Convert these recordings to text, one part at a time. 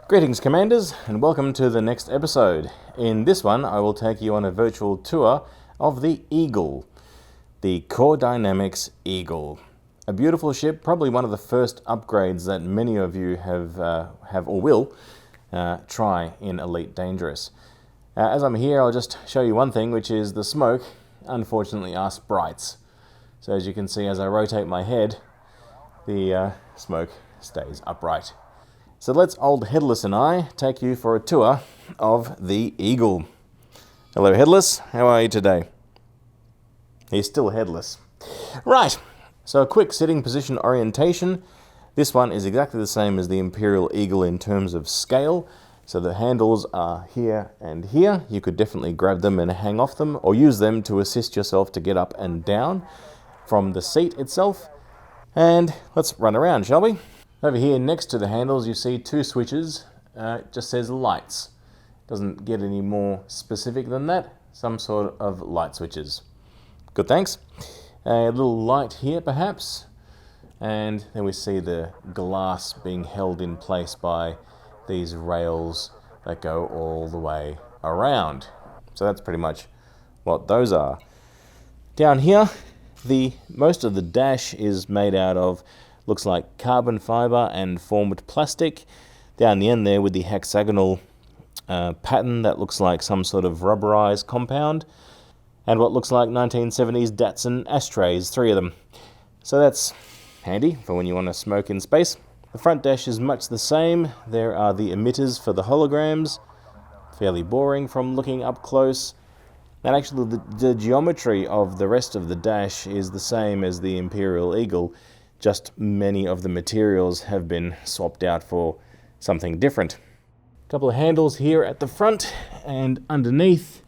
Greetings, Commanders, and welcome to the next episode. In this one, I will take you on a virtual tour of the Eagle, the Core Dynamics Eagle. A beautiful ship, probably one of the first upgrades that many of you have or will try in Elite Dangerous. As I'm here, I'll just show you one thing, which is the smoke, unfortunately, are sprites. So as you can see, as I rotate my head, the smoke stays upright. So let's old Headless and I take you for a tour of the Eagle. Hello, Headless. How are you today? He's still headless. Right. So a quick sitting position orientation. This one is exactly the same as the Imperial Eagle in terms of scale. So the handles are here and here. You could definitely grab them and hang off them, or use them to assist yourself to get up and down from the seat itself. And let's run around, shall we? Over here next to the handles you see two switches. It just says lights. Doesn't get any more specific than that. Some sort of light switches. Good, thanks. A little light here perhaps. And then we see the glass being held in place by these rails that go all the way around. So that's pretty much what those are. Down here, most of the dash is made out of, looks like carbon fiber and formed plastic. Down the end there with the hexagonal pattern that looks like some sort of rubberized compound. And what looks like 1970s Datsun ashtrays, 3 of them. So that's handy for when you want to smoke in space. The front dash is much the same. There are the emitters for the holograms. Fairly boring from looking up close. And actually the geometry of the rest of the dash is the same as the Imperial Eagle. Just many of the materials have been swapped out for something different. A couple of handles here at the front, and underneath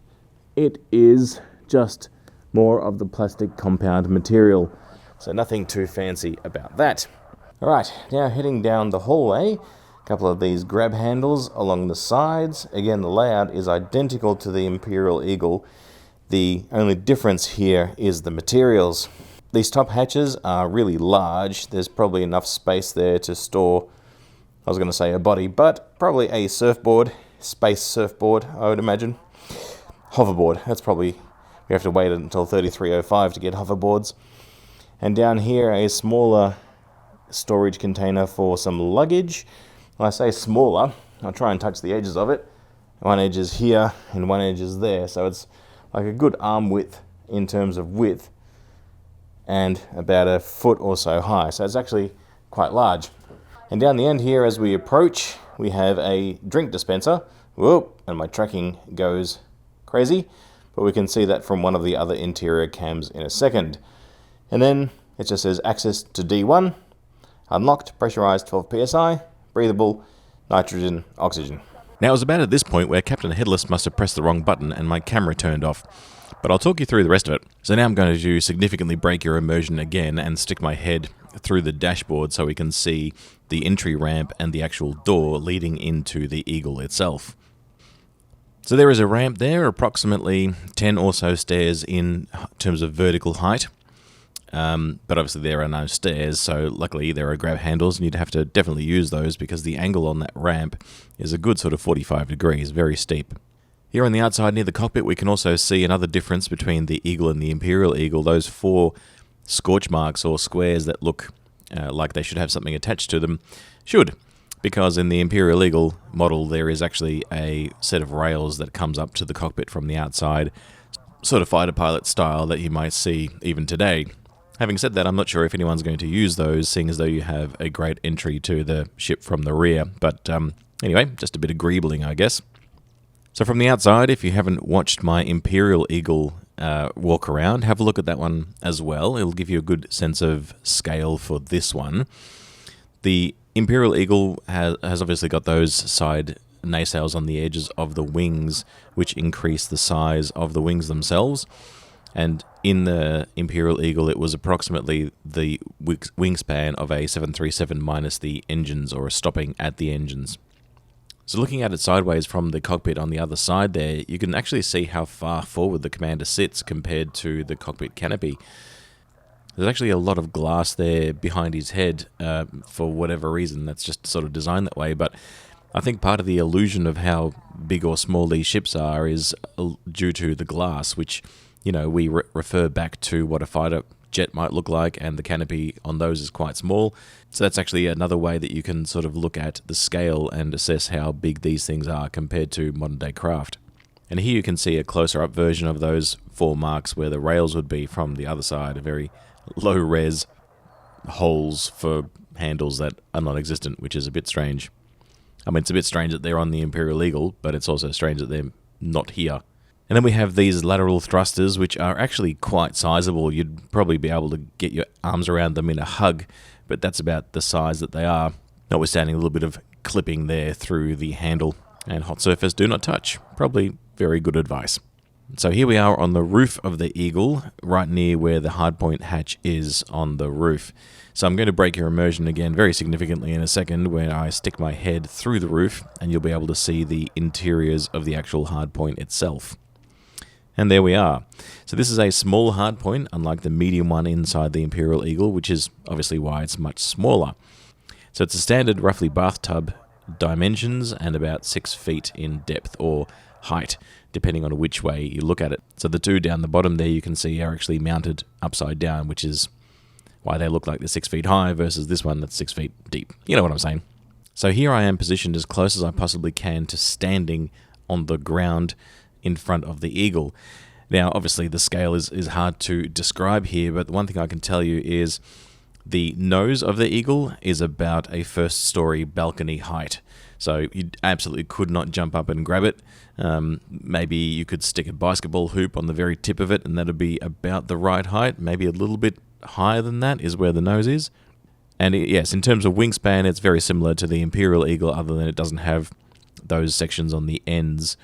it is just more of the plastic compound material. So nothing too fancy about that. Alright, now heading down the hallway, a couple of these grab handles along the sides. Again, the layout is identical to the Imperial Eagle. The only difference here is the materials. These top hatches are really large. There's probably enough space there to store, I was going to say a body, but probably a surfboard, space surfboard, I would imagine. Hoverboard, that's probably, we have to wait until 3305 to get hoverboards. And down here, a smaller storage container for some luggage. When I say smaller, I'll try and touch the edges of it. One edge is here and one edge is there, so it's like a good arm width in terms of width, and about a foot or so high, so it's actually quite large. And down the end here, as we approach, we have a drink dispenser. Whoop, and my tracking goes crazy, but we can see that from one of the other interior cams in a second. And then it just says access to D1, unlocked, pressurized 12 psi, breathable, nitrogen, oxygen. Now it was about at this point where Captain Headless must have pressed the wrong button and my camera turned off. But I'll talk you through the rest of it. So now I'm going to significantly break your immersion again and stick my head through the dashboard so we can see the entry ramp and the actual door leading into the Eagle itself. So there is a ramp there, approximately 10 or so stairs in terms of vertical height. But obviously there are no stairs, so luckily there are grab handles, and you'd have to definitely use those because the angle on that ramp is a good sort of 45 degrees, very steep. Here on the outside near the cockpit we can also see another difference between the Eagle and the Imperial Eagle, those 4 scorch marks or squares that look like they should have something attached to them. Should, because in the Imperial Eagle model there is actually a set of rails that comes up to the cockpit from the outside, sort of fighter pilot style that you might see even today. Having said that, I'm not sure if anyone's going to use those, seeing as though you have a great entry to the ship from the rear, but anyway, just a bit of greebling, I guess. So from the outside, if you haven't watched my Imperial Eagle walk around, have a look at that one as well. It'll give you a good sense of scale for this one. The Imperial Eagle has obviously got those side nacelles on the edges of the wings, which increase the size of the wings themselves. And in the Imperial Eagle, it was approximately the wingspan of a 737 minus the engines, or a stopping at the engines. So looking at it sideways from the cockpit on the other side there, you can actually see how far forward the commander sits compared to the cockpit canopy. There's actually a lot of glass there behind his head for whatever reason. That's just sort of designed that way, but I think part of the illusion of how big or small these ships are is due to the glass, which, we refer back to what a fighter jet might look like, and the canopy on those is quite small. So that's actually another way that you can sort of look at the scale and assess how big these things are compared to modern day craft. And here you can see a closer up version of those 4 marks where the rails would be from the other side, a very low res holes for handles that are non-existent, which is a bit strange. I mean, it's a bit strange that they're on the Imperial Eagle, but it's also strange that they're not here. And then we have these lateral thrusters, which are actually quite sizable. You'd probably be able to get your arms around them in a hug, but that's about the size that they are, notwithstanding a little bit of clipping there through the handle. And hot surface, do not touch. Probably very good advice. So here we are on the roof of the Eagle, right near where the hardpoint hatch is on the roof. So I'm going to break your immersion again very significantly in a second when I stick my head through the roof, and you'll be able to see the interiors of the actual hardpoint itself. And there we are. So this is a small hardpoint, unlike the medium one inside the Imperial Eagle, which is obviously why it's much smaller. So it's a standard roughly bathtub dimensions and about 6 feet in depth or height, depending on which way you look at it. So the 2 down the bottom there you can see are actually mounted upside down, which is why they look like they're 6 feet high versus this one that's 6 feet deep. You know what I'm saying. So here I am positioned as close as I possibly can to standing on the ground in front of the Eagle. Now, obviously the scale is hard to describe here, but the one thing I can tell you is the nose of the Eagle is about a first-story balcony height. So you absolutely could not jump up and grab it. Maybe you could stick a basketball hoop on the very tip of it, and that'd be about the right height. Maybe a little bit higher than that is where the nose is. And yes, in terms of wingspan, it's very similar to the Imperial Eagle, other than it doesn't have those sections on the ends.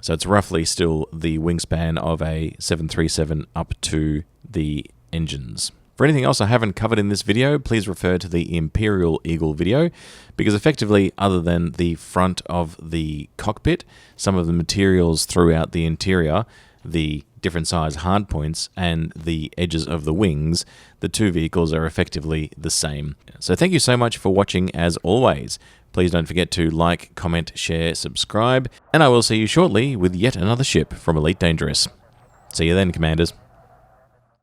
So it's roughly still the wingspan of a 737 up to the engines. For anything else I haven't covered in this video, please refer to the Imperial Eagle video, because effectively, other than the front of the cockpit, some of the materials throughout the interior, the different size hardpoints, and the edges of the wings, the 2 vehicles are effectively the same. So thank you so much for watching as always. Please don't forget to like, comment, share, subscribe, and I will see you shortly with yet another ship from Elite Dangerous. See you then, Commanders.